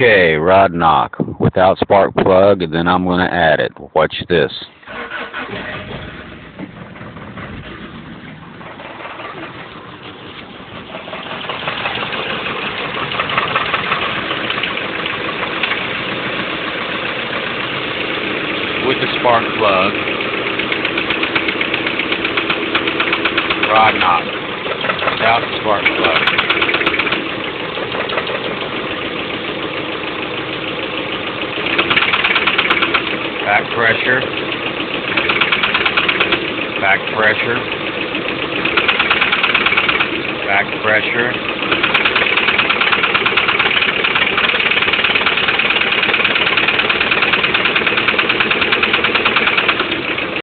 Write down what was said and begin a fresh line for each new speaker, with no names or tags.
Okay, rod knock without spark plug, and then I'm going to add it. Watch this. With the spark plug, rod knock without the spark plug. Back pressure, back pressure, back pressure.